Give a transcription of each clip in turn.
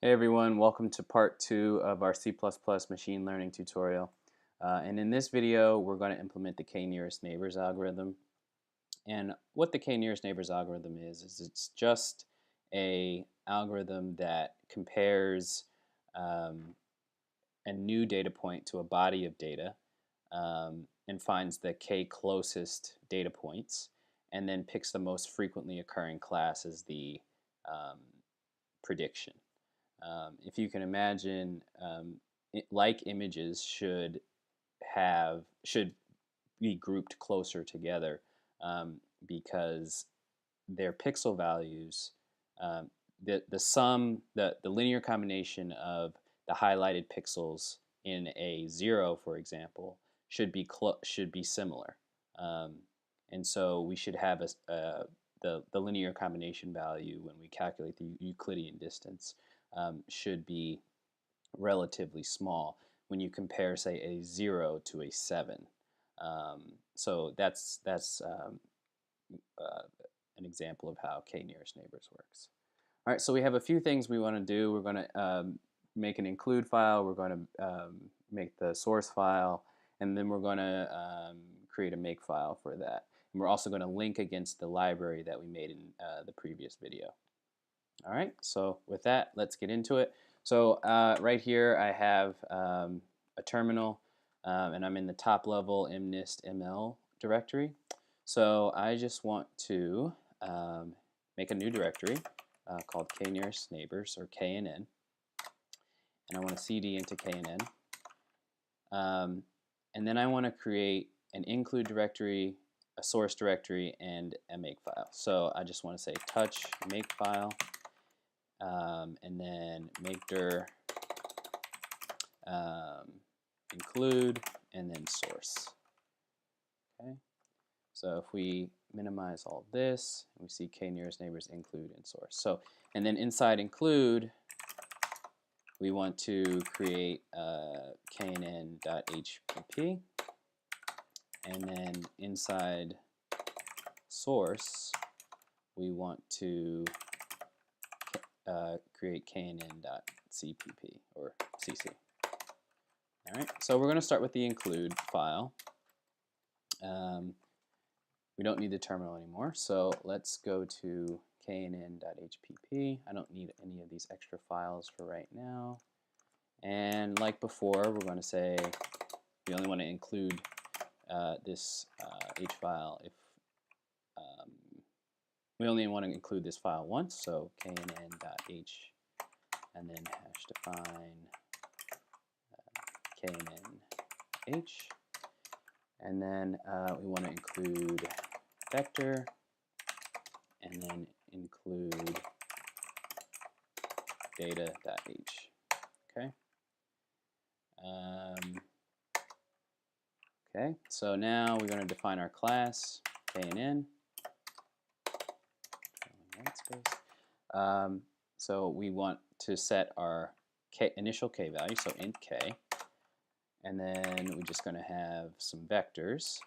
Hey everyone, welcome to part 2 of our C++ machine learning tutorial. And in this video, we're going to implement the K-nearest neighbors algorithm. And what the K-nearest neighbors algorithm is it's just a algorithm that compares a new data point to a body of data and finds the K closest data points and then picks the most frequently occurring class as the prediction. If you can imagine, like images should be grouped closer together because their pixel values, the linear combination of the highlighted pixels in a 0, for example, should be similar, and so we should have the linear combination value when we calculate the Euclidean distance should be relatively small when you compare, say, a 0 to a 7. So that's an example of how K-nearest neighbors works. All right, so we have a few things we want to do. We're going to make an include file. We're going to make the source file, and then we're going to create a make file for that. And we're also going to link against the library that we made in the previous video. All right, so with that, let's get into it. So right here I have a terminal, and I'm in the top level mnist ml directory. So I just want to make a new directory called K-nearest neighbors, or KNN, and I want to cd into KNN. And then I want to create an include directory, a source directory, and a makefile. So I just want to say touch makefile, and then make dir include, and then source. Okay. So if we minimize all of this, we see K-nearest neighbors include and source. So, and then inside include, we want to create knn.hpp, and then inside source, we want to create knn.cpp or cc. All right, so we're going to start with the include file. We don't need the terminal anymore, so let's go to knn.hpp. I don't need any of these extra files for right now. And like before, we're going to say we only want to include this h file if we only want to include this file once, so knn.h and then hash define knn.h, and then we want to include vector and then include data.h. Okay. Okay, so now we're going to define our class KNN. So we want to set our initial k value, so int k, and then we're just going to have some vectors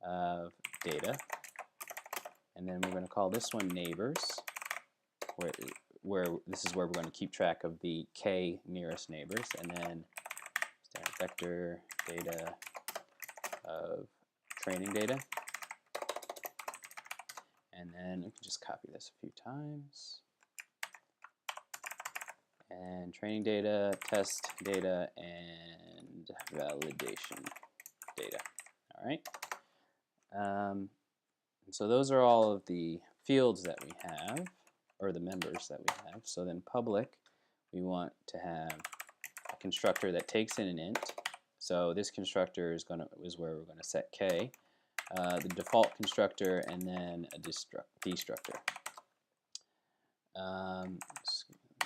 of data, and then we're going to call this one neighbors, where this is where we're going to keep track of the k nearest neighbors, and then vector data of training data. And then we can just copy this a few times. And training data, test data, and validation data. All right. And so those are all of the fields that we have, or the members that we have. So then public, we want to have a constructor that takes in an int. So this constructor is where we're going to set k. The default constructor, and then a destructor. Let me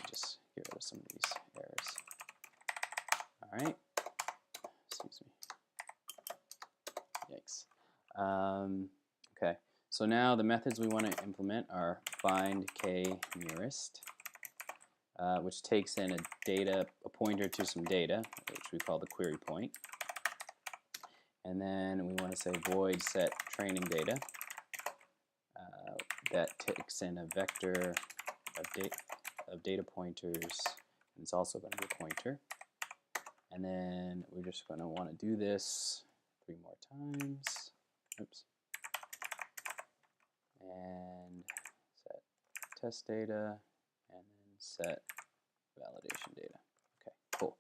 just get rid of some of these errors. All right. Excuse me. Yikes. Okay. So now the methods we want to implement are find k nearest, which takes in a pointer to some data, which we call the query point. And then we want to say void set training data. That takes in a vector of of data pointers, and it's also going to be a pointer. And then we're just going to want to do this 3 more times. Oops. And set test data, and then set validation data. Okay, cool.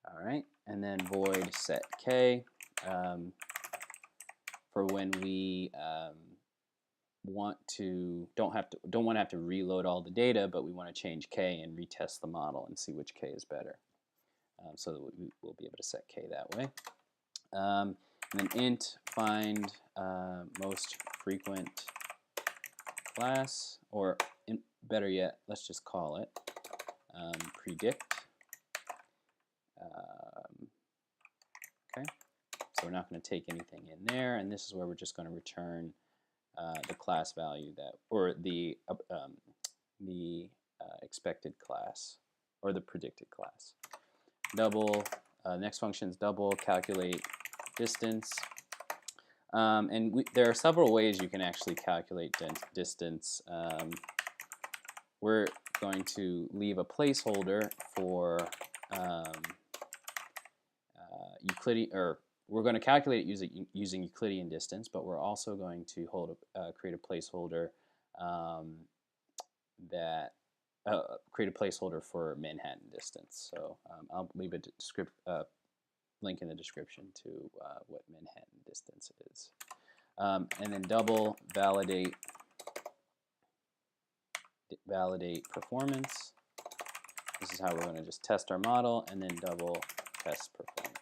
All right, and then void set k for when we don't want to have to reload all the data, but we want to change k and retest the model and see which k is better. So that we'll be able to set k that way. And then int find most frequent class, or better yet, let's just call it predict. Okay, so we're not going to take anything in there, and this is where we're just going to return the class value or the expected class, or the predicted class. Double, next function is double calculate distance. And there are several ways you can actually calculate distance. We're going to leave a placeholder for Euclidean, or we're going to calculate it using Euclidean distance, but we're also going to create a placeholder create a placeholder for Manhattan distance. So I'll leave a link in the description to what Manhattan distance is. And then double validate performance. This is how we're going to just test our model, and then double test performance.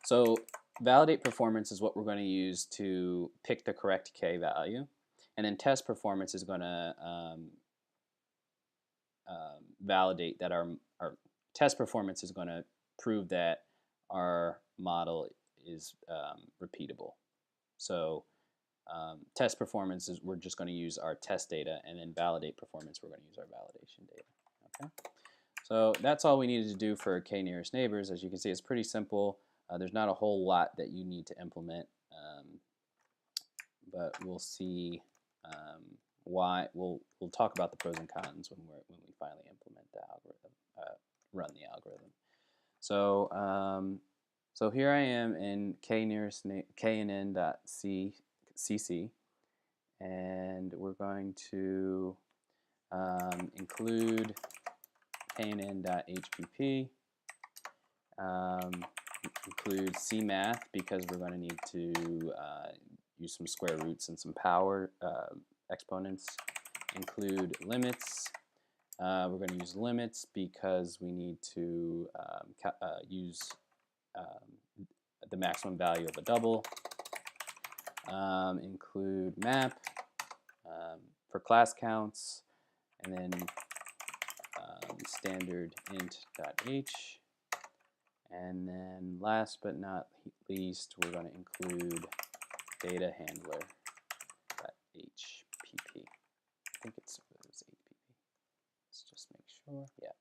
So validate performance is what we're going to use to pick the correct k value, and then test performance is going to validate that our test performance is going to prove that our model is repeatable. So test performance is, we're just going to use our test data, and then validate performance, we're going to use our validation data. Okay, so that's all we needed to do for k nearest neighbors. As you can see, it's pretty simple. There's not a whole lot that you need to implement, but we'll see why. We'll talk about the pros and cons when we finally implement the algorithm, run the algorithm. So so here I am in KNN.cc, and we're going to include KNN.hpp, include cmath because we're going to need to use some square roots and some power exponents, include limits. We're going to use limits because we need to use the maximum value of a double. Include map for class counts, and then standard int.h. And then last but not least, we're going to include data handler.hpp. I think it was HPP. Let's just make sure. Yeah.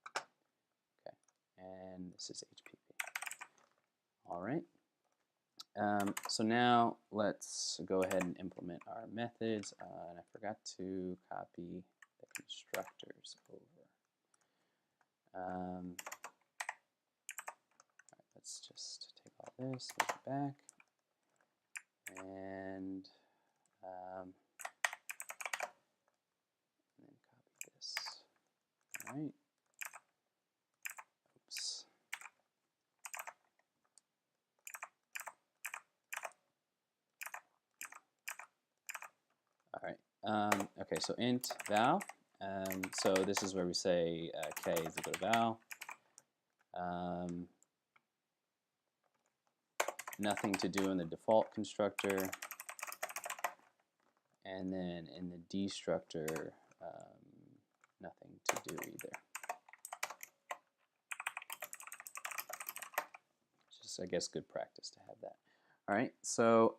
Okay. And this is HPP. All right. So now let's go ahead and implement our methods. And I forgot to copy the constructors over. All right, let's just take all this, move it back, and then copy this. All right. Oops. All right. Okay, so int val. So this is where we say k is equal to val. Nothing to do in the default constructor, and then in the destructor, nothing to do either. Just, I guess, good practice to have that. All right, so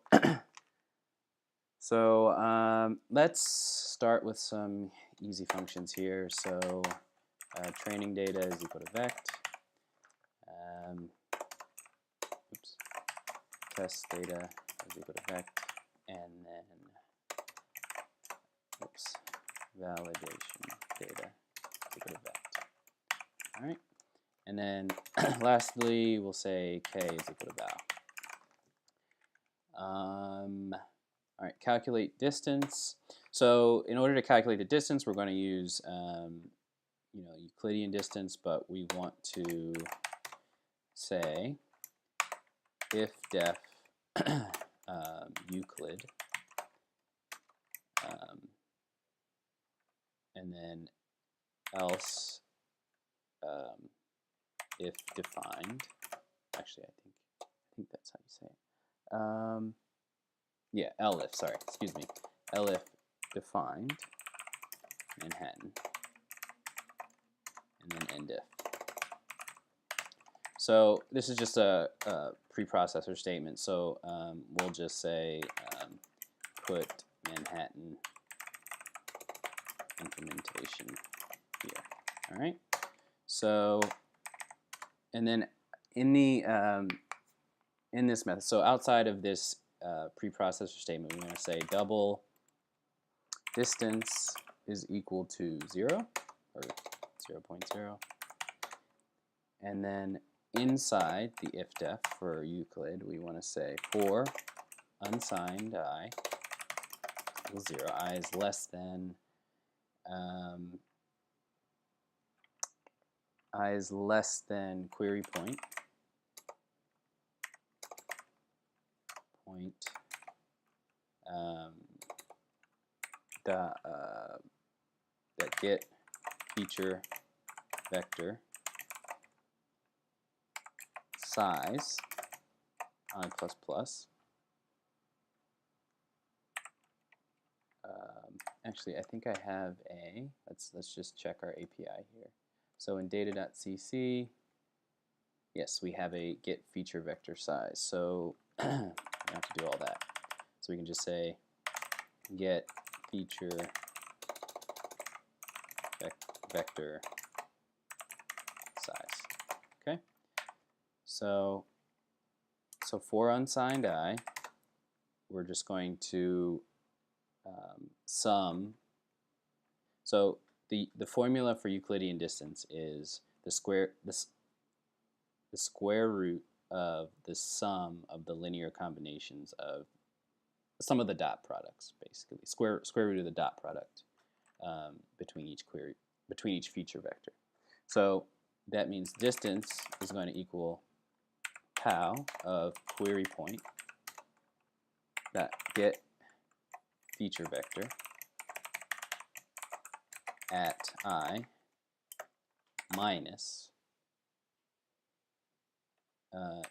let's start with some easy functions here. So training data is equal to vect. Oops. Test data is equal to vect, and then oops, validation data is equal to vet. All right, and then lastly, we'll say k is equal to val. All right, calculate distance. So in order to calculate the distance, we're going to use Euclidean distance, but we want to say if def Euclid, and then else if defined. Actually, I think that's how you say it. Yeah, elif. Sorry, excuse me. Elif defined Manhattan, and then end if. So this is just a preprocessor statement. So we'll just say put Manhattan implementation here. All right. So and then in the in this method, so outside of this preprocessor statement, we're going to say double distance is equal to 0 or 0.0, and then inside the if def for Euclid, we want to say for unsigned I equals 0, I is less than query point that get feature vector size I plus plus. Actually, I think I have a. Let's just check our API here. So in data.cc, yes, we have a get feature vector size. So we don't have to do all that. So we can just say get feature vector size. Okay. So for unsigned I, we're just going to sum. So the formula for Euclidean distance is the square root of the sum of the linear combinations of the sum of the dot products, basically square root of the dot product between each feature vector. So that means distance is going to equal tau of query point dot get feature vector at I minus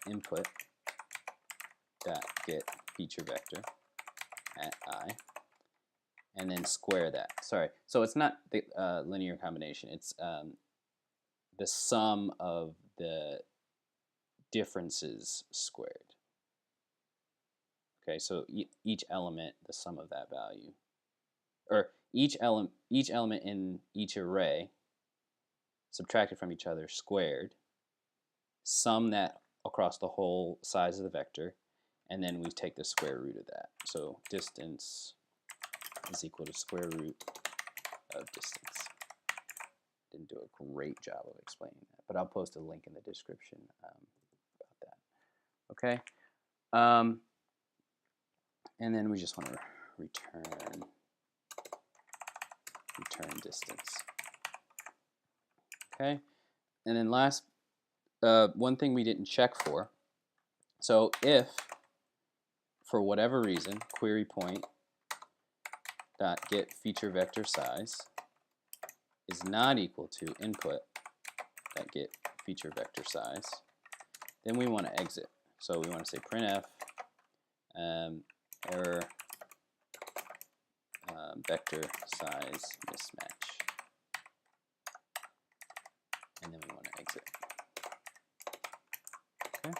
input dot get feature vector at I, and then square that. Sorry, so it's not the linear combination, it's the sum of the differences squared. Okay, so each element, the sum of that value, or each element in each array subtracted from each other squared, sum that across the whole size of the vector, and then we take the square root of that. So distance is equal to square root of distance. Didn't do a great job of explaining that, but I'll post a link in the description about that. Okay, and then we just want to return distance. Okay, and then last, one thing we didn't check for. So if, for whatever reason, query point dot get feature vector size is not equal to input dot get feature vector size, then we want to exit. So we want to say printf error vector size mismatch, and then we want to exit. Okay.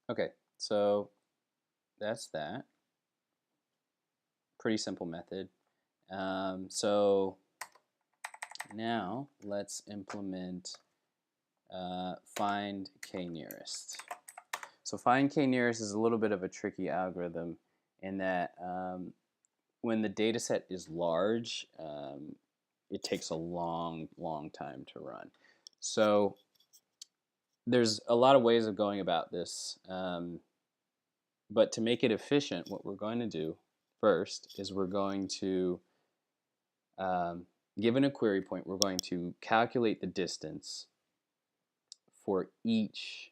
Okay, so that's that. Pretty simple method. So now let's implement find k nearest. So find k nearest is a little bit of a tricky algorithm in that when the data set is large, it takes a long time to run. So there's a lot of ways of going about this, but to make it efficient, what we're going to do first is we're going to, given a query point, we're going to calculate the distance for each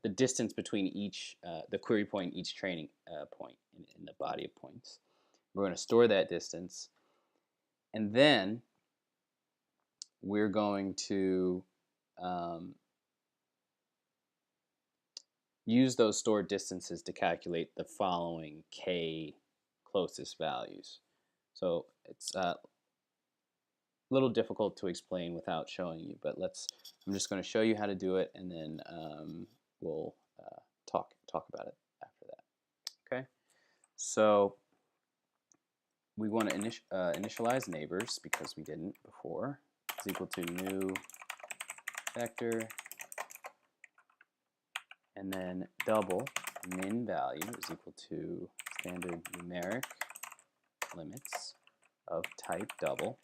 the distance between each the query point, each training point in the body of points. We're going to store that distance, and then we're going to use those stored distances to calculate the following k closest values. So it's a little difficult to explain without showing you, but I'm just going to show you how to do it, and then we'll talk about it after that. Okay, so we want to initialize neighbors because we didn't before. Is equal to new vector, and then double min value is equal to standard numeric limits of type double,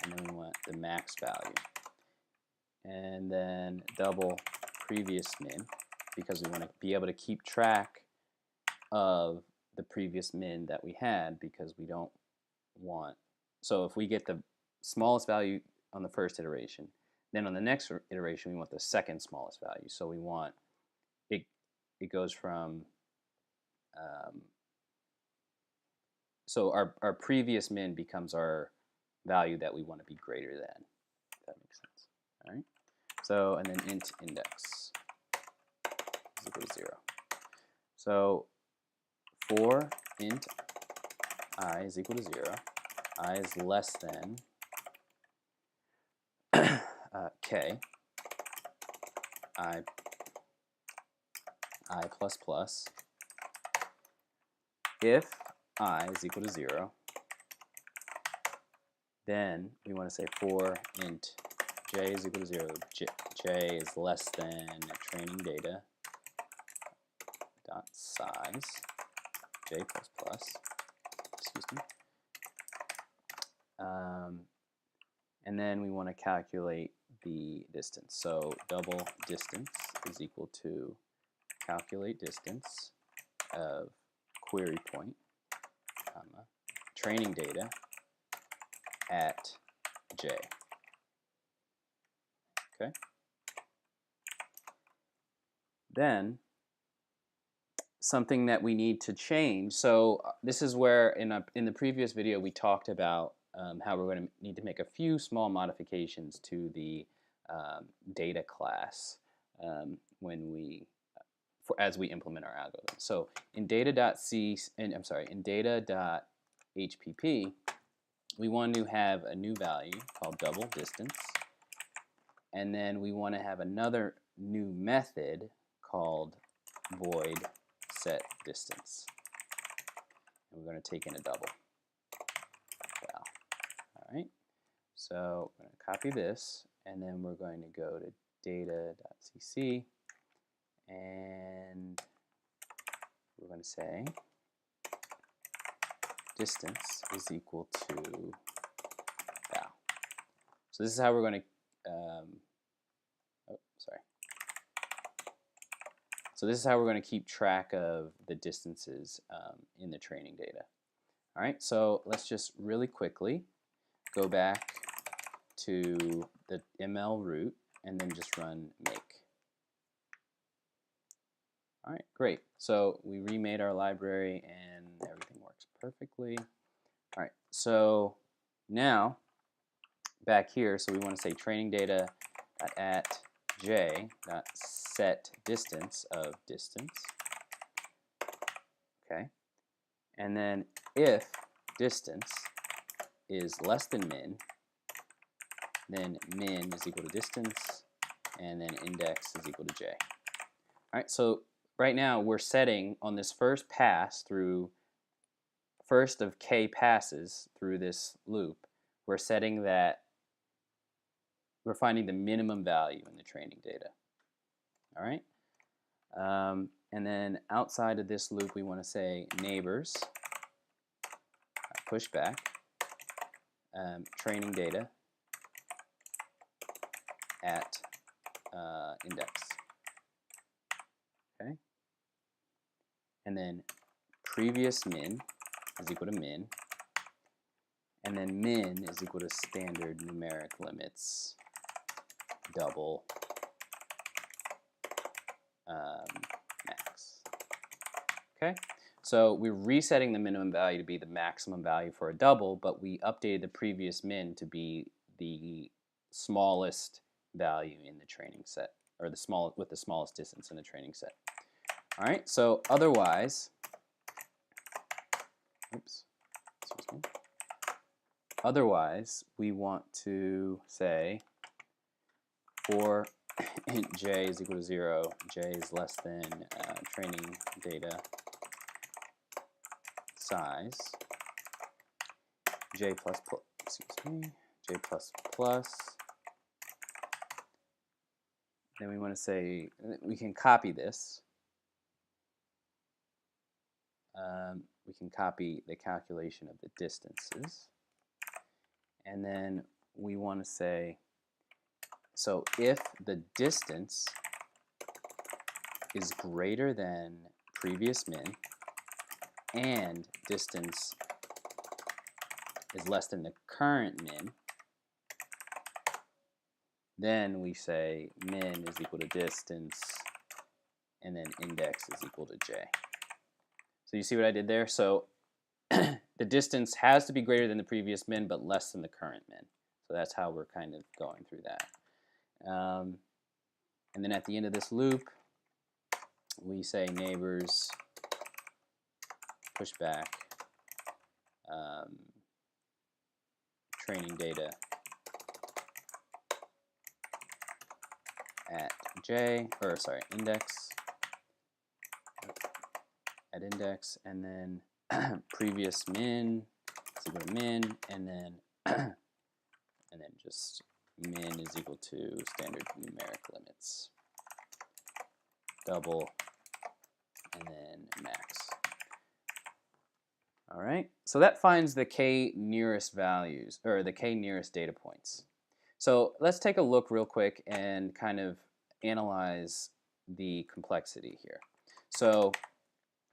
and then we want the max value, and then double previous min because we want to be able to keep track of the previous min that we had, because we don't want, so if we get the smallest value on the first iteration, then on the next iteration we want the second smallest value. So we want it goes from so our previous min becomes our value that we want to be greater than, if that makes sense. All right, so and then int index is equal to 0. So for int I is equal to 0, I is less than k, I plus plus, if I is equal to 0, then we want to say for int j is equal to 0, j is less than training data dot size, j plus plus, excuse me, and then we want to calculate the distance. So double distance is equal to calculate distance of query point, comma, training data at j. Okay. Then something that we need to change. So this is where in the previous video we talked about how we're going to need to make a few small modifications to the data class when we as we implement our algorithm. So in data.hpp, we want to have a new value called double distance, and then we want to have another new method called void set distance. And we're going to take in a double val. All right. So we're going to copy this, and then we're going to go to data.cc, and we're going to say distance is equal to val. So this is how we're going to So this is how we're going to keep track of the distances in the training data. All right, so let's just really quickly go back to the ML root and then just run make. All right, great. So we remade our library and everything works perfectly. All right, so now back here, so we want to say training data at j dot set distance of distance. Okay, and then if distance is less than min, then min is equal to distance, and then index is equal to j. All right, so right now we're setting on this first pass through first of k passes through this loop, we're setting that we're finding the minimum value in the training data. All right. And then outside of this loop, we want to say neighbors, pushback, training data at index. Okay. And then previous min is equal to min. And then min is equal to standard numeric limits double max. Okay, so we're resetting the minimum value to be the maximum value for a double, but we updated the previous min to be the smallest value in the training set, or with the smallest distance in the training set. All right, so otherwise, oops, excuse me. Otherwise, we want to say for int j is equal to 0, j is less than training data size, j plus, j plus plus. Then we want to say, we can copy this. We can copy the calculation of the distances. And then we want to say, so if the distance is greater than previous min and distance is less than the current min, then we say min is equal to distance and then index is equal to j. So you see what I did there? So the distance has to be greater than the previous min but less than the current min. So that's how we're kind of going through that. And then at the end of this loop, we say neighbors, pushback, training data at index, at index, and then previous min is equal to min, and then just min is equal to standard numeric limits double and then max. All right, so that finds the k nearest values, or the k nearest data points. So let's take a look real quick and kind of analyze the complexity here. So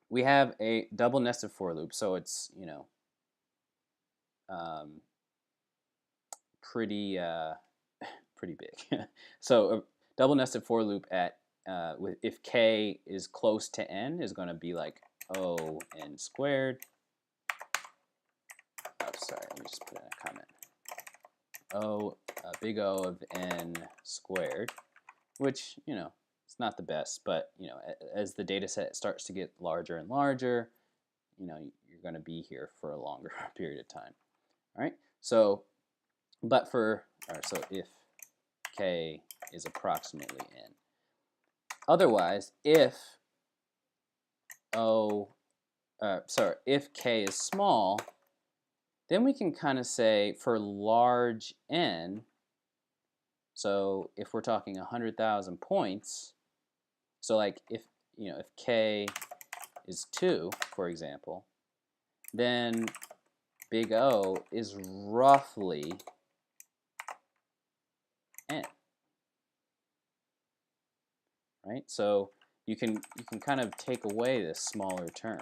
we have a double nested for loop, so it's, you know, pretty big. So a double nested for loop at if k is close to n is going to be like O n squared. Oh, sorry, let me just put in a comment. Big O of n squared, which, you know, it's not the best, but, you know, as the data set starts to get larger and larger, you know, you're going to be here for a longer period of time. All right, so so if k is approximately n. Otherwise, if k is small, then we can kind of say for large n, so if we're talking 100,000 points, so like if k is 2, for example, then big O is roughly n. Right? So you can kind of take away this smaller term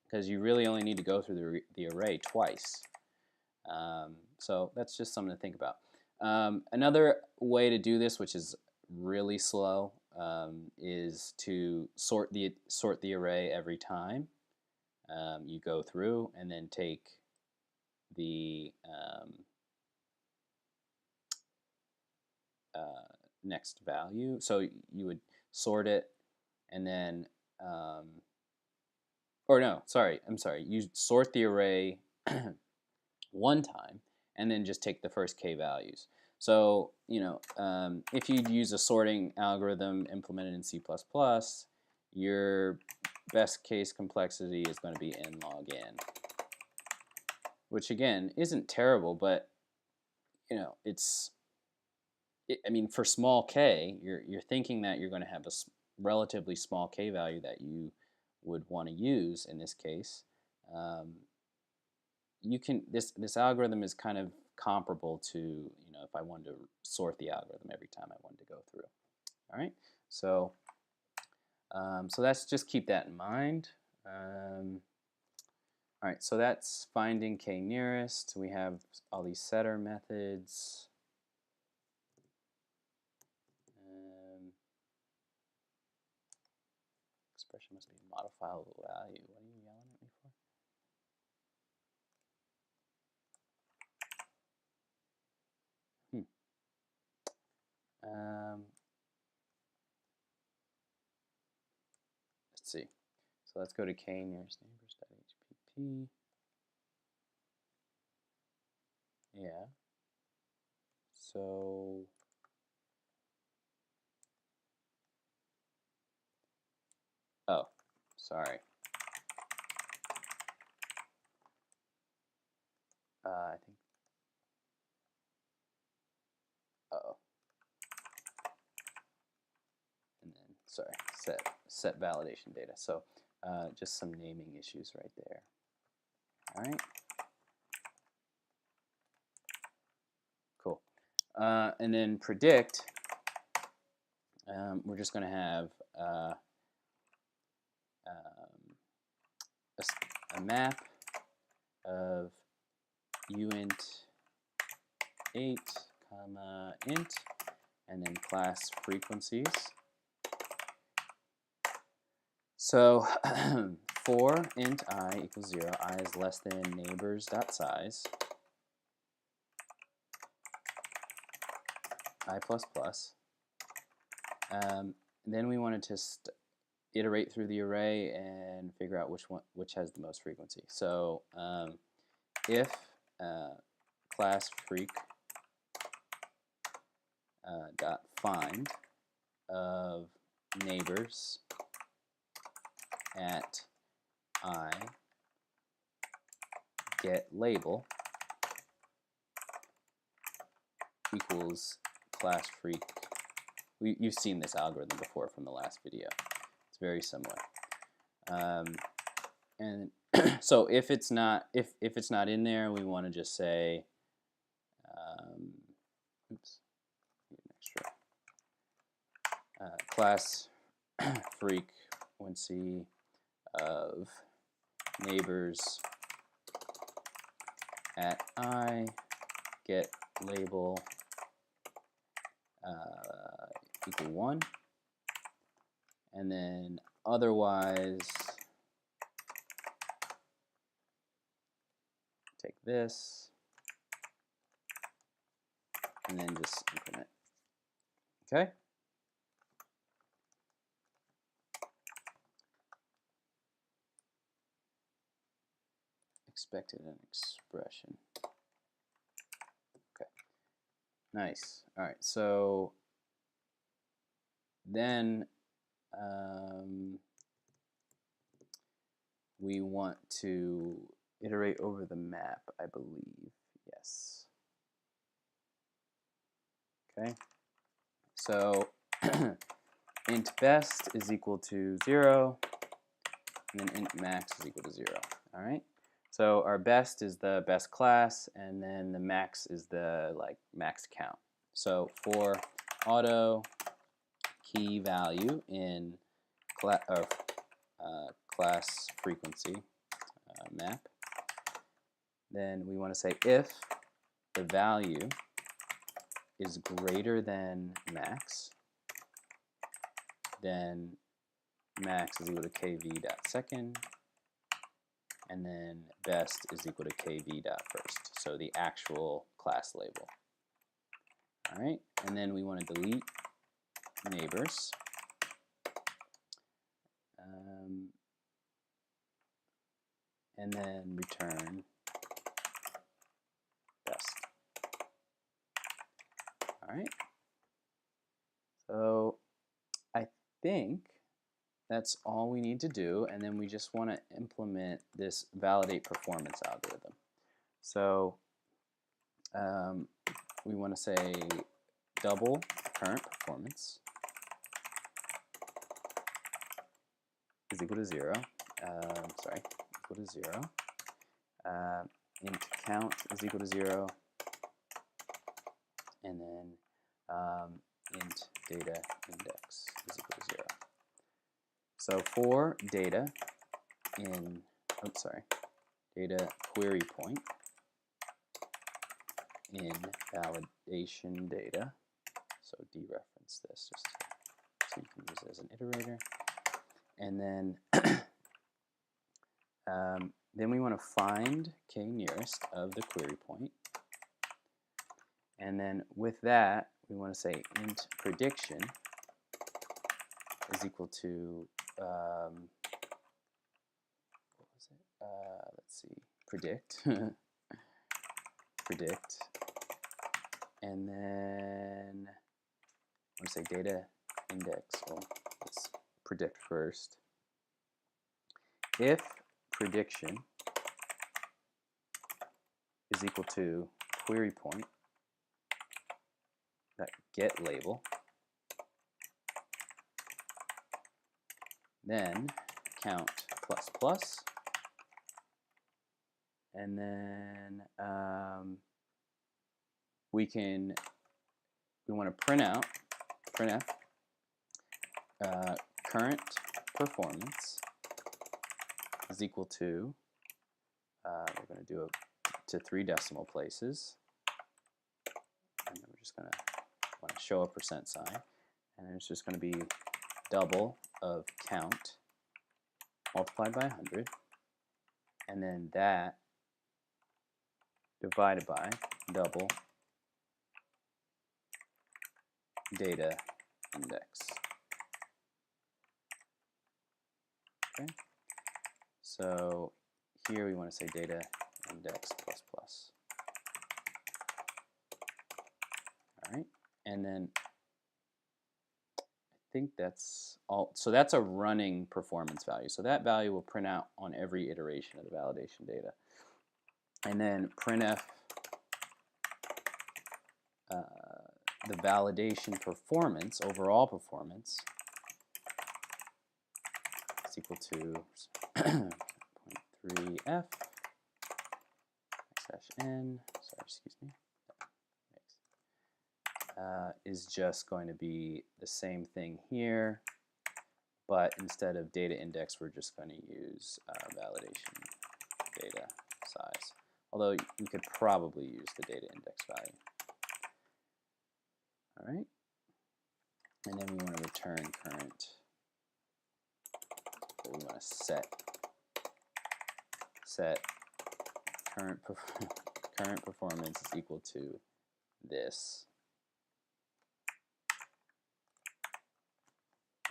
because you really only need to go through the array twice. So that's just something to think about. Another way to do this, which is really slow, is to sort the array every time you go through, and then take the next value. So you would sort it, and then, you sort the array one time, and then just take the first k values. So, you know, if you'd use a sorting algorithm implemented in C++, your best case complexity is going to be n log n, which again isn't terrible, but, you know, it's I mean, for small k, you're thinking that you're going to have a relatively small k value that you would want to use in this case. You can this algorithm is kind of comparable to, you know, if I wanted to sort the algorithm every time I wanted to go through. All right, so so that's, just keep that in mind. All right, so that's finding k nearest. We have all these setter methods. Expression must be a modifiable value. What are you yelling at me for? Let's see. So let's go to k nearest neighbors.hpp. Yeah. So oh, sorry. I think. Uh-oh. And then sorry, set validation data. So just some naming issues right there. All right. Cool. And then predict. We're just going to have a map of uint 8, comma int, and then class frequencies. So for int I equals 0, I is less than neighbors.size, I plus plus. Then we wanted to iterate through the array and figure out which has the most frequency. So if class freq dot find of neighbors at I get label equals class freq. You've seen this algorithm before from the last video. It's very similar. And so if it's not in there, we want to just say oops, need an extra class frequency of neighbors at I get label equal 1, and then otherwise take this and then just increment. Okay? Expected an expression. Okay. Nice. All right. So then we want to iterate over the map, I believe. Yes. Okay. So int best is equal to 0, and then int max is equal to 0. All right. So our best is the best class, and then the max is the max count. So for auto key value in class frequency map, then we want to say if the value is greater than max, then max is equal to kv.second, and then best is equal to kv.first, so the actual class label. All right, and then we want to delete neighbors. And then return best. All right. So I think that's all we need to do, and then we just want to implement this validate performance algorithm. So we want to say double current performance is equal to 0. Equal to 0. Int count is equal to 0. And then int data index is equal to 0. So for data in, data query point in validation data, so dereference this just so you can use it as an iterator, and then we want to find k nearest of the query point, and then with that we want to say int prediction is equal to what was it? Let's see, predict predict, and then I want to say data index. Well, let's predict first. If prediction is equal to query point that get label, then count plus plus, and then we want to printf current performance is equal to, we're going to do it to 3 decimal places, and then we're just going to want to show a percent sign, and then it's just going to be double of count multiplied by 100, and then that divided by double data index. Okay, so here we want to say data index plus plus. All right, and then I think that's all. So that's a running performance value. So that value will print out on every iteration of the validation data. And then printf the validation performance, overall performance, is equal to 0.3f n, is just going to be the same thing here, but instead of data index, we're just going to use validation data size. Although you could probably use the data index value. All right, and then we want to return current. So we want to set current performance is equal to this,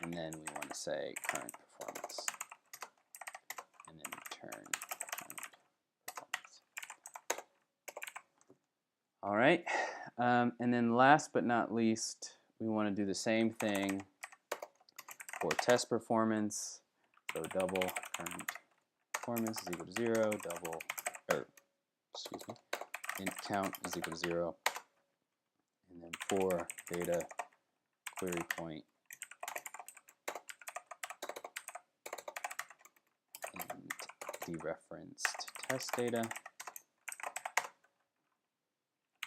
and then we want to say current performance, and then return current performance. All right, and then last but not least, we want to do the same thing for test performance. So double current performance is equal to 0, int count is equal to 0, and then for data query point and dereferenced test data,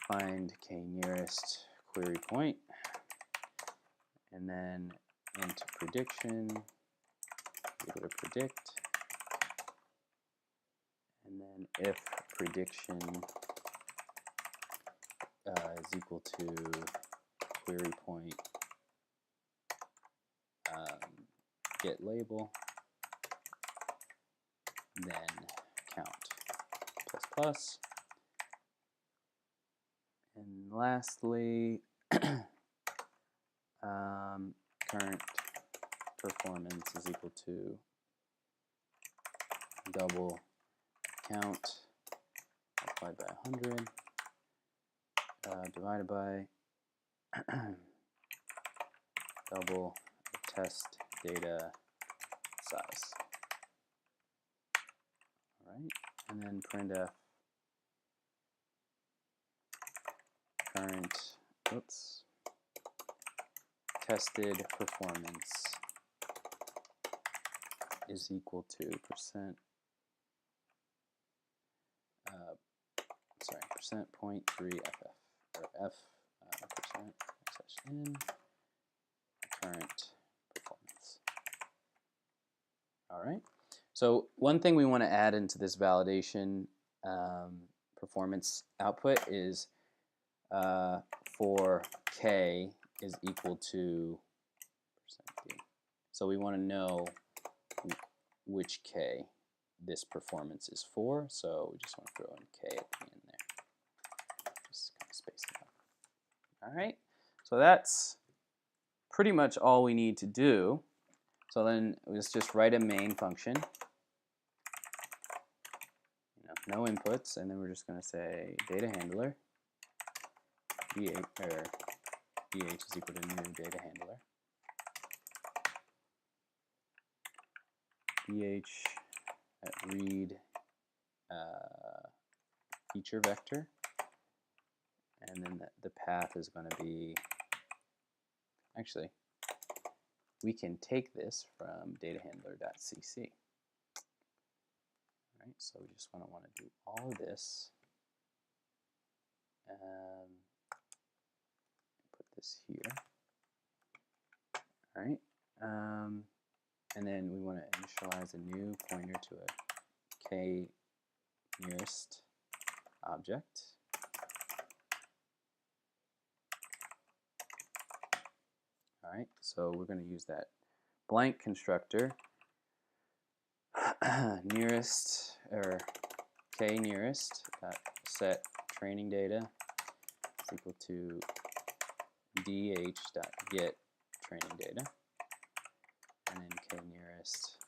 find k nearest query point, and then int prediction is equal to predict, and then if prediction is equal to query point get label, then count plus plus, and lastly current performance is equal to double count multiplied by 100 divided by double test data size. All right, and then printf current tested performance is equal to percent 0.3 ff, or f percent /n current performance. All right. So one thing we want to add into this validation performance output is for k is equal to %d. So we want to know which k this performance is for. So we just want to throw in k at the end there. Just kind of space it out. All right. So that's pretty much all we need to do. So then let's just write a main function. No inputs, and then we're just going to say data handler dh is equal to new data handler dh at read feature vector, and then the path is going to be, actually we can take this from datahandler.cc. Right, so we just want to do all of this, put this here. All right, and then we want to initialize a new pointer to a k nearest object. All right, so we're going to use that blank constructor nearest, or k nearest set training data is equal to dh.get training data, and then k nearest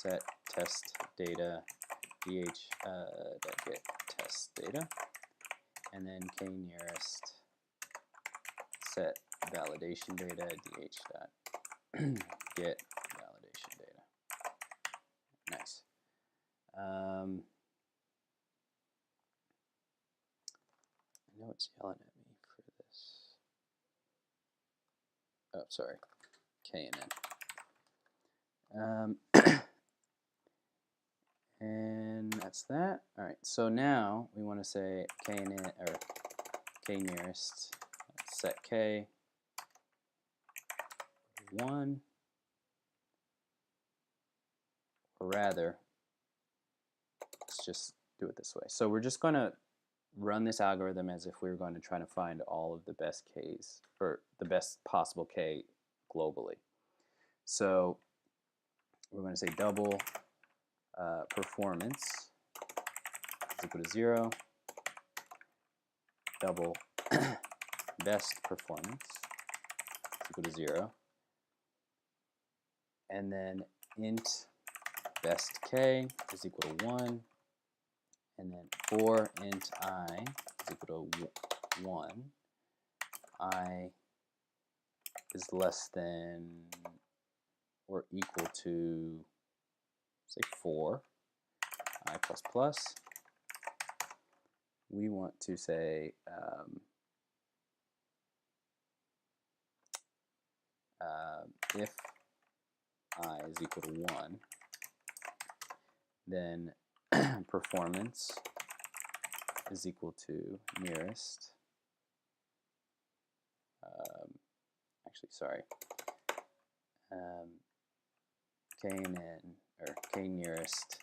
set test data dh.get test data, and then k nearest set validation data dh.get validation data. Nice. I know it's yelling at me for this. Oh, sorry. KNN. And that's that. All right. So now we want to say KNN, or k nearest set k 1, or rather, let's just do it this way. So we're just going to run this algorithm as if we were going to try to find all of the best k's, or the best possible k globally. So we're going to say double performance is equal to 0, double best performance is equal to 0, and then int best k is equal to 1, and then for int I is equal to 1, I is less than or equal to, say, 4, I plus plus. We want to say if I is equal to 1, then performance is equal to nearest, actually, sorry, KNN, or k nearest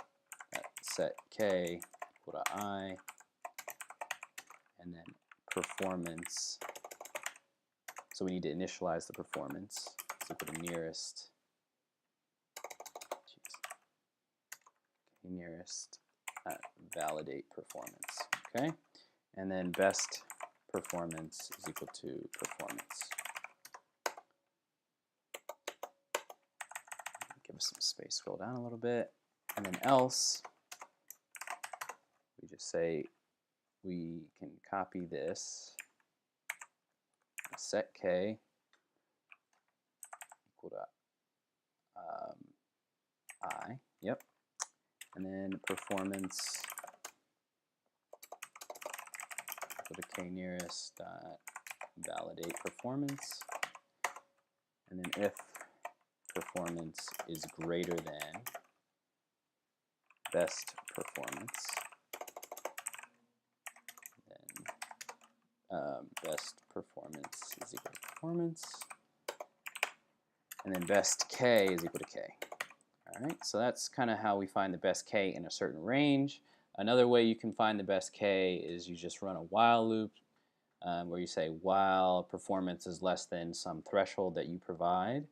set k equal to I, and then performance, so we need to initialize the performance, is equal to nearest, k nearest validate performance, okay? And then best performance is equal to performance. Give us some space, scroll down a little bit, and then else, we just say we can copy this, set k equal to I, yep, and then performance equal to k nearest validate performance, and then if performance is greater than best performance, then best performance is equal to performance, and then best k is equal to k. All right, so that's kind of how we find the best k in a certain range. Another way you can find the best k is you just run a while loop where you say while performance is less than some threshold that you provide,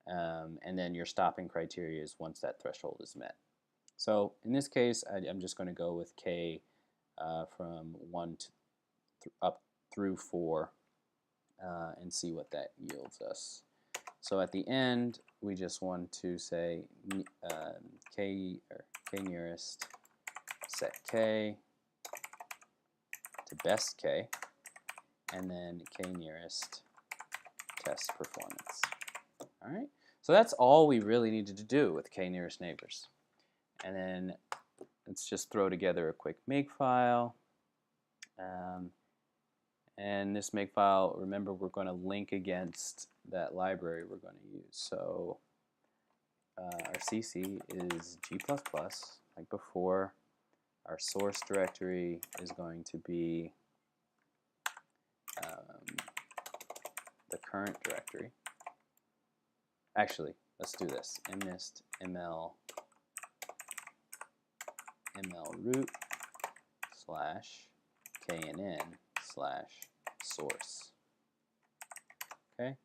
and then your stopping criteria is once that threshold is met. So in this case, I'm just going to go with k from 1 to up through 4 and see what that yields us. So at the end, we just want to say k nearest set k to best k, and then k nearest test performance. All right, so that's all we really needed to do with k nearest neighbors. And then let's just throw together a quick makefile. And this makefile, remember, we're going to link against that library we're going to use. So our CC is G++, like before. Our source directory is going to be the current directory. Actually, let's do this. mnist ml root / KNN / source. Okay,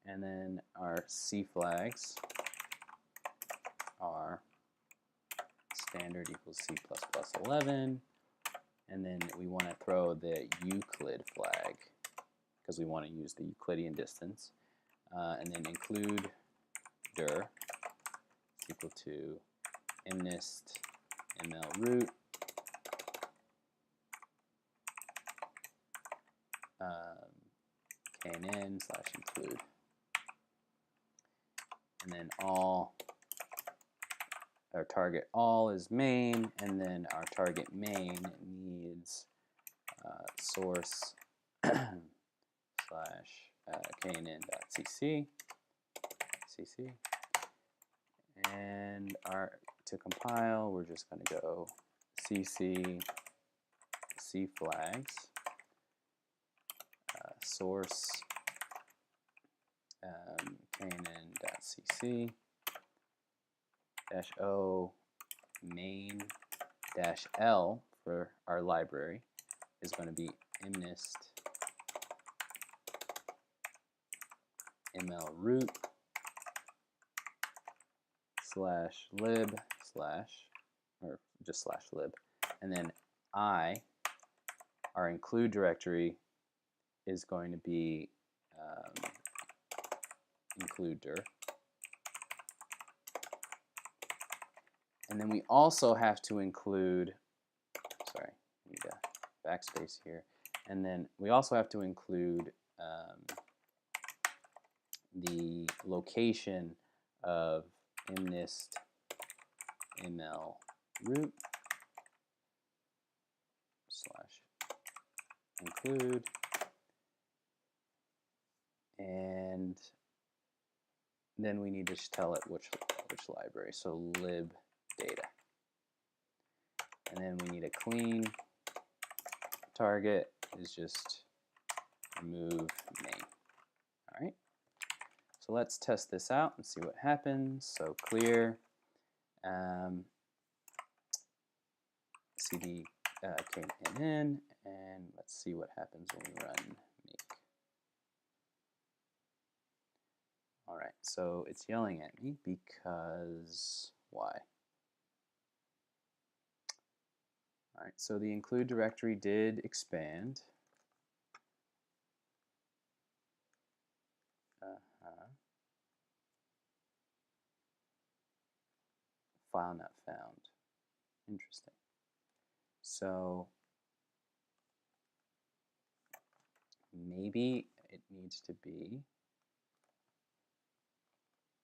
and then our C flags are standard equals C++ 11, and then we want to throw the Euclid flag because we want to use the Euclidean distance, and then include dir is equal to mnist ml root KNN / include, and then all, our target all is main, and then our target main needs source / KNN.cc, and to compile, we're just going to go cc c flags source KNN.cc -o main -l for our library is going to be mnist ml root /lib or just /lib, and then our include directory is going to be include dir. And then we also have to include, sorry, I need a backspace here. And then we also have to include the location of mnist ml root /include, and then we need to tell it which library, so lib data. And then we need a clean target is just remove main. All right, so let's test this out and see what happens. So clear cd KNN, and let's see what happens when we run make. All right, so it's yelling at me because why? All right, so the include directory did expand. File not found. Interesting. So maybe it needs to be,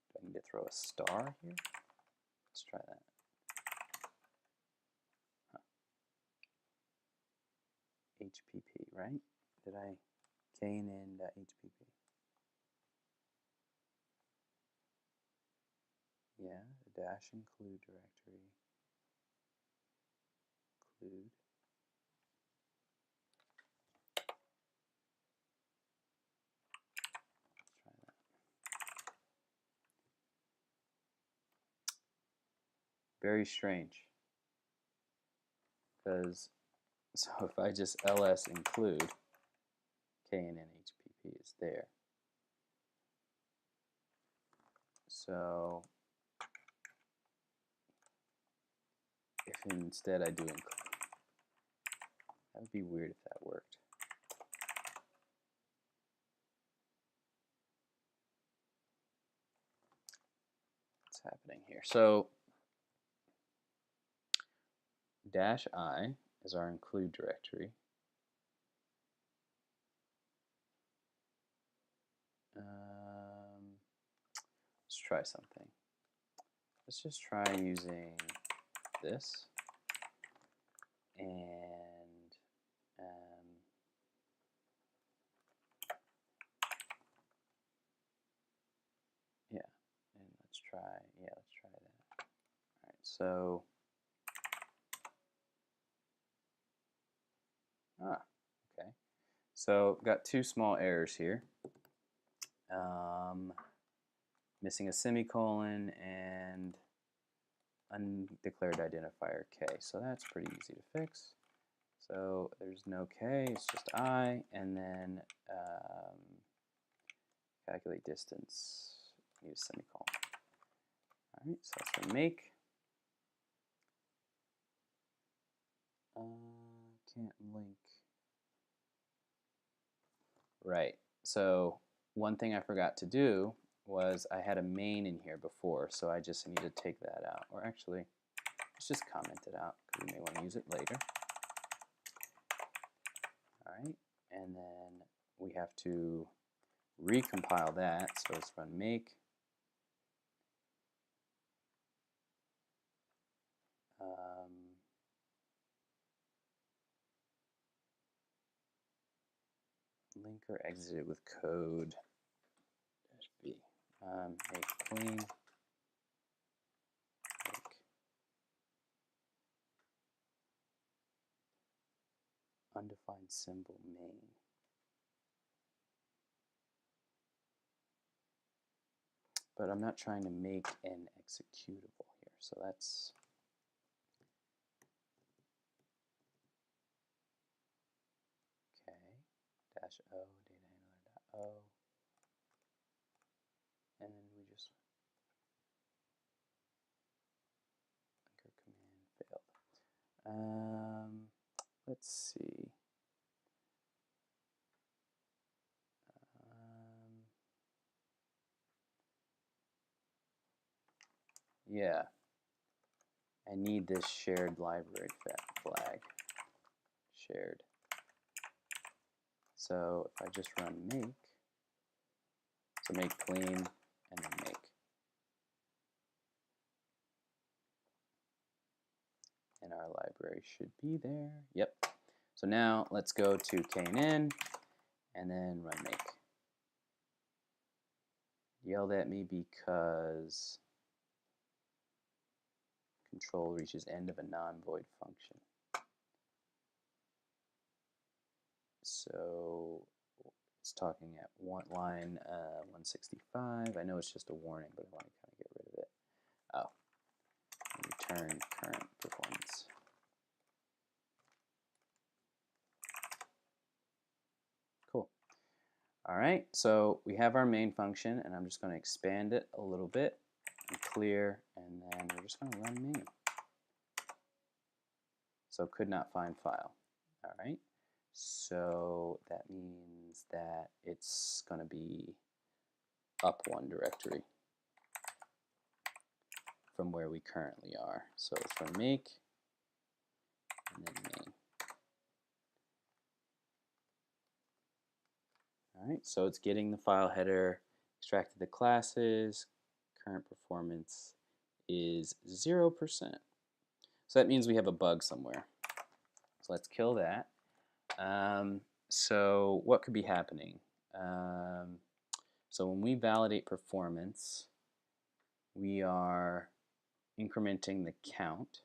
do I need to throw a star here? Let's try that. HPP, right? Did I KNN.HPP? Yeah, dash include directory. Include. Let's try that. Very strange. Because, so if I just ls include, KNN HPP is there. So if instead I do include, that would be weird if that worked. What's happening here? So dash I is our include directory. Let's try something. Let's just try using this and yeah, and let's try that. All right, so okay, so got two small errors here. Missing a semicolon and undeclared identifier K. So that's pretty easy to fix. So there's no K, it's just I, and then calculate distance, need a semicolon. All right, so that's the make. Can't link. Right, so one thing I forgot to do was I had a main in here before, so I just need to take that out. Or actually, let's just comment it out because we may want to use it later. All right, and then we have to recompile that, so let's run make. Link or exited with code -b. Make clean. Make undefined symbol main. But I'm not trying to make an executable here, so that's okay. Dash O, data handler.o, and then we just linker command failed. Let's see. Yeah, I need this shared library flag. Shared. So if I just run make, so make clean and then make. And our library should be there. Yep. So now let's go to KNN and then run make. Yelled at me because control reaches end of a non-void function. So it's talking at line 165. I know it's just a warning, but I want to kind of get rid of it. Oh, return current performance. Cool. All right, so we have our main function, and I'm just going to expand it a little bit and clear, and then we're just going to run main. So could not find file. All right, so that means that it's going to be up one directory from where we currently are. So let's run make and then main. All right, so it's getting the file header, extracted the classes, current performance is 0%. So that means we have a bug somewhere. So let's kill that. So what could be happening? So when we validate performance, we are incrementing the count.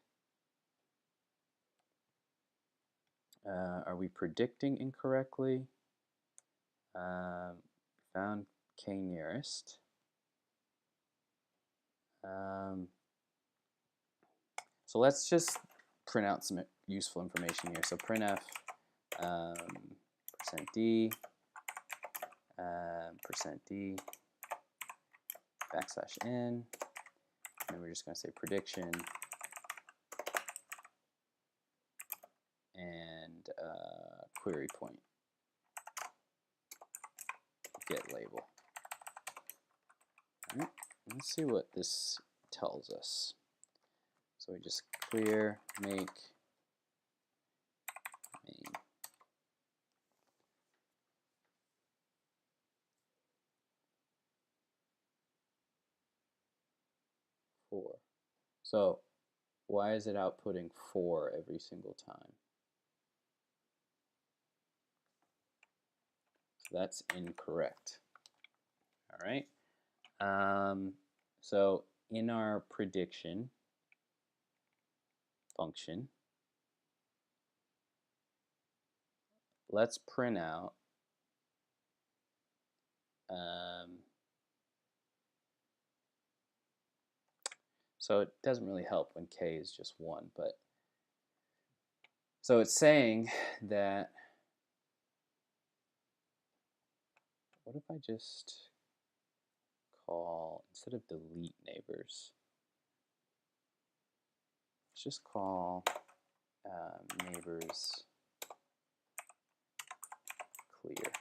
Are we predicting incorrectly? Found k nearest. So let's just print out some useful information here. So printf %d %d \n, and we're just going to say prediction and query point get label. All right, let's see what this tells us. So we just clear make main. Four. So why is it outputting 4 every single time? So that's incorrect. All right. So in our prediction function, let's print out so it doesn't really help when k is just 1, but so it's saying that, what if I just call, instead of delete neighbors, let's just call neighbors clear.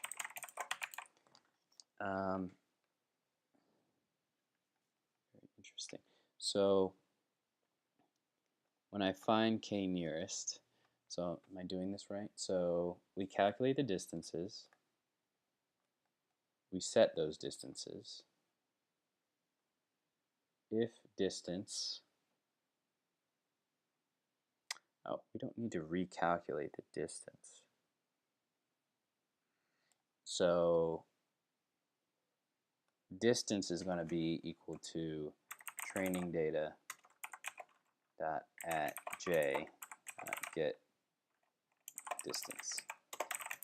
Very interesting. So when I find k nearest, so am I doing this right? So we calculate the distances, we set those distances. If distance, oh, we don't need to recalculate the distance. So distance is going to be equal to training data dot at j get distance.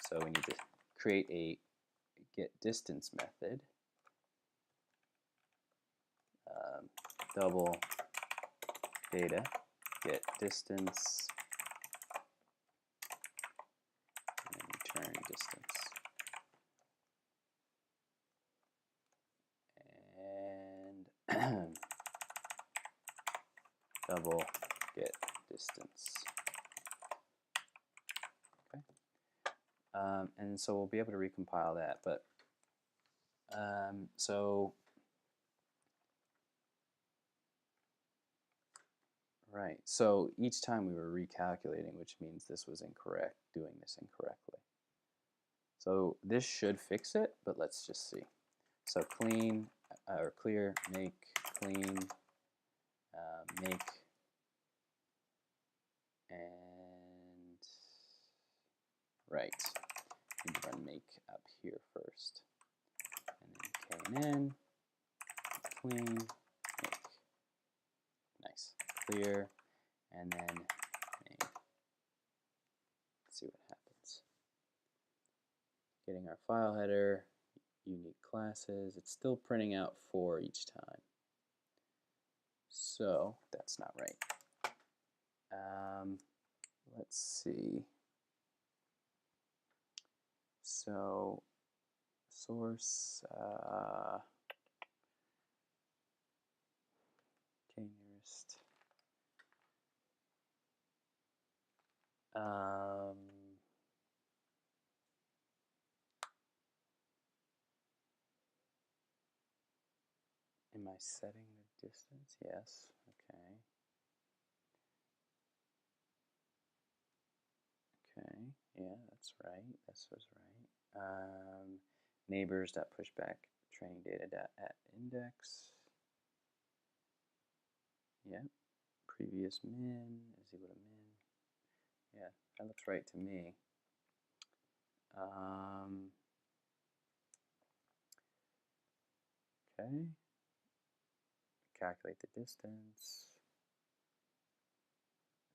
So we need to create a get distance method. Double data get distance and return distance. And double get distance. Okay. And so we'll be able to recompile that, but right, so each time we were recalculating, which means this was incorrect, doing this incorrectly. So this should fix it, but let's just see. So clean, or clear, make, clean, make, and right. We need to run make up here first. And then KNN, clean, make. Nice. Clear, and then main. Let's see what happens. Getting our file header, unique classes. It's still printing out 4 each time. So that's not right. Let's see. So source k nearest. Am I setting the distance? Yes. Okay. Okay. Yeah, that's right. This was right. Neighbors dot pushback training data dot at index. Yep. Previous min is equal to min. Yeah, that looks right to me. Okay. calculate the distance,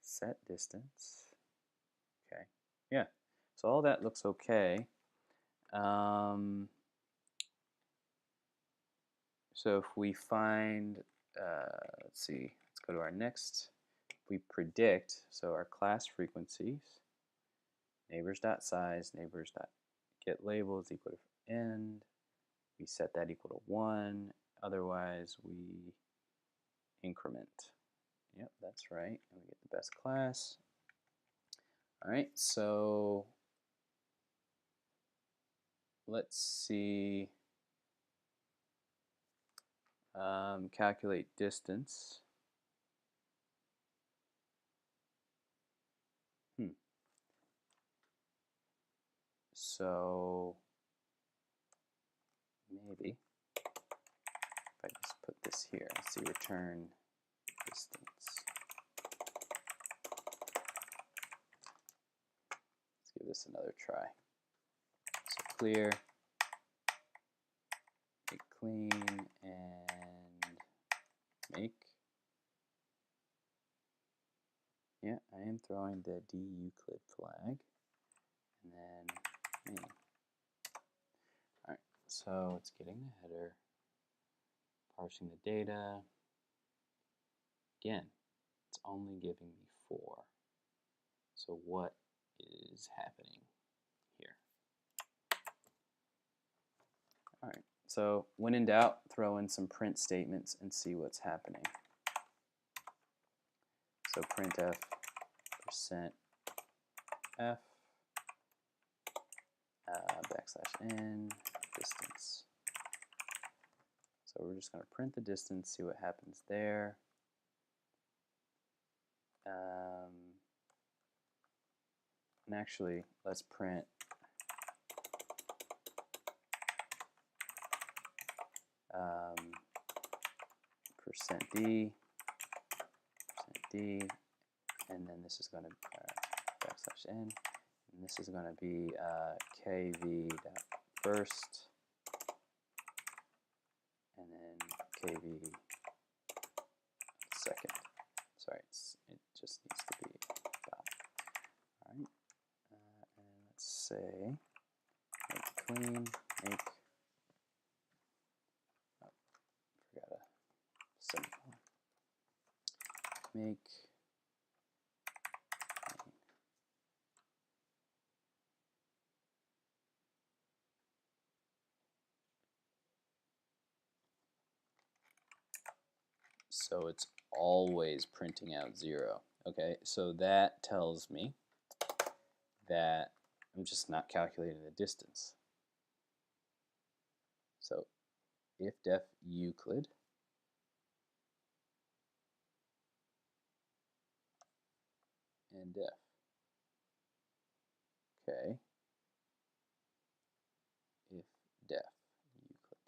set distance. Okay, yeah, so all that looks okay. So if we find, let's see, let's go to our next. We predict, so our class frequencies, neighbors.size, neighbors.getLabel is equal to end. We set that equal to 1. Otherwise, we increment. Yep, that's right. And we get the best class. All right, so let's see. Calculate distance. So maybe if I just put this here, let's see, return distance. Let's give this another try. So clear, make clean, and make. Yeah, I am throwing the d-Euclid flag, and then main. All right, so it's getting the header, parsing the data. Again, it's only giving me 4. So what is happening here? All right, so when in doubt, throw in some print statements and see what's happening. So printf %f \n distance. So we're just going to print the distance, see what happens there. And actually, let's print %d, and then this is going to \n, and this is going to be kv.first, and then kv second. Sorry, it just needs to be dot. All right, and let's say make clean, make. Oh, forgot a semicolon. Make. So it's always printing out 0. Okay, so that tells me that I'm just not calculating the distance. So if def Euclid and def. Okay. If def Euclid.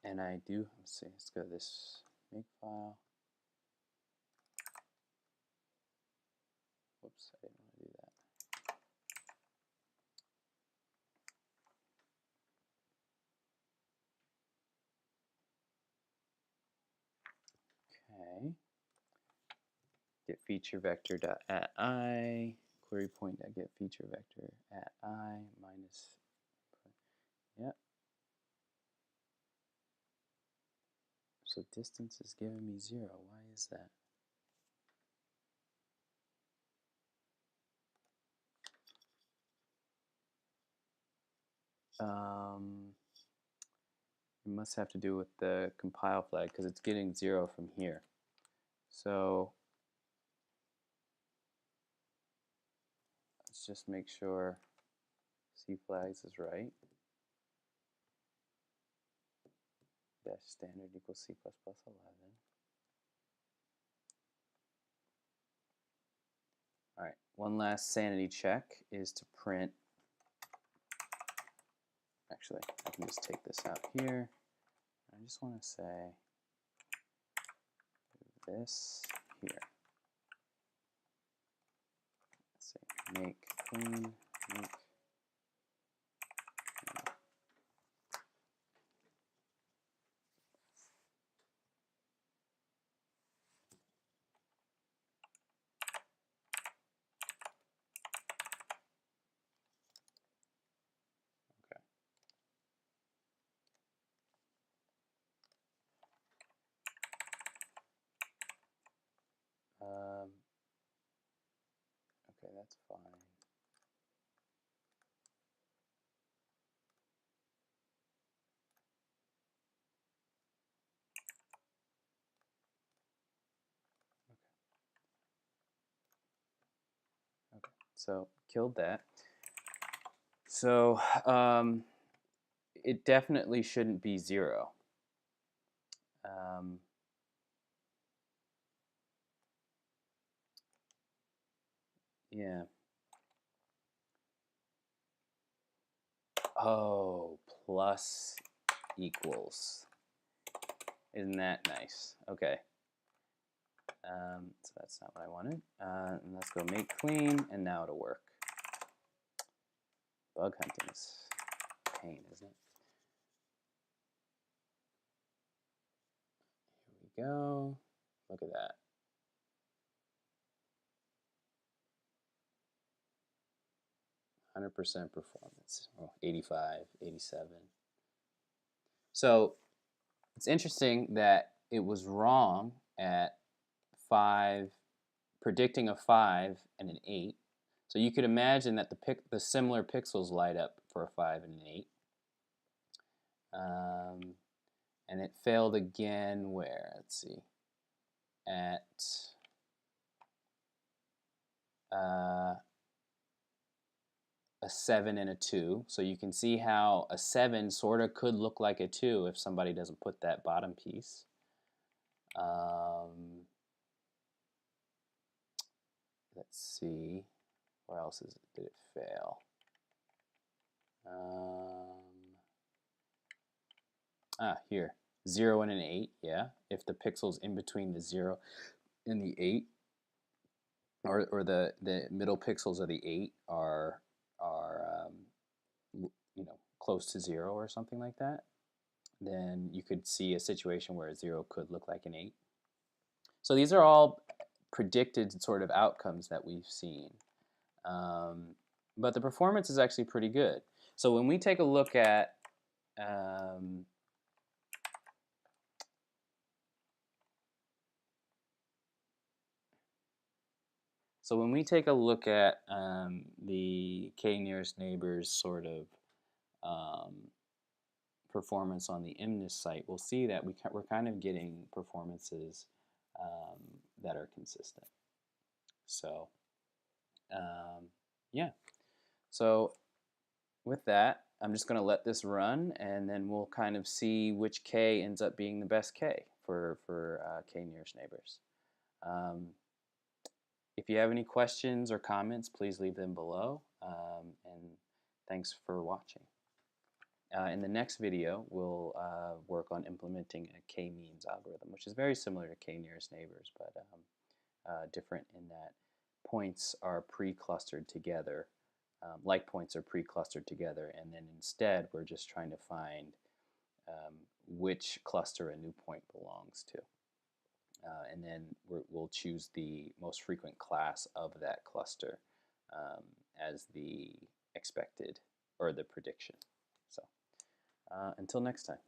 And I do, let's see, let's go to this make file. Whoops, I didn't want to do that. Okay. Get feature vector dot at I, query point dot get feature vector at I minus, yep. So distance is giving me 0. Why is that? It must have to do with the compile flag because it's getting 0 from here. So let's just make sure C flags is right. Dash standard equals C++ 11. All right, one last sanity check is to print. Actually, I can just take this out here. I just want to say this here. Let's say make clean, make. that's fine. Okay, so killed that. So it definitely shouldn't be 0. Yeah. Oh, plus equals. Isn't that nice? Okay. So that's not what I wanted. And let's go make clean, and now it'll work. Bug hunting's pain, isn't it? Here we go. Look at that. 100% performance. Oh, 85, 87. So it's interesting that it was wrong at 5, predicting a 5 and an 8. So you could imagine that the similar pixels light up for a 5 and an 8. And it failed again where? Let's see. At a 7 and a 2. So you can see how a 7 sort of could look like a 2 if somebody doesn't put that bottom piece. Let's see. Where else did it fail? Here. 0 and an 8, yeah. If the pixels in between the 0 and the 8, or the middle pixels of the 8 are close to 0 or something like that, then you could see a situation where a 0 could look like an 8. So these are all predicted sort of outcomes that we've seen. But the performance is actually pretty good. So when we take a look at the k-nearest neighbors sort of performance on the MNIST site, we'll see that we're kind of getting performances that are consistent. So yeah. So with that, I'm just going to let this run, and then we'll kind of see which k ends up being the best k for k-nearest neighbors. If you have any questions or comments, please leave them below, and thanks for watching. In the next video, we'll work on implementing a k-means algorithm, which is very similar to k-nearest neighbors, but different in that points are pre-clustered together. Like points are pre-clustered together, and then instead we're just trying to find which cluster a new point belongs to. And then we'll choose the most frequent class of that cluster as the expected, or the prediction. So until next time.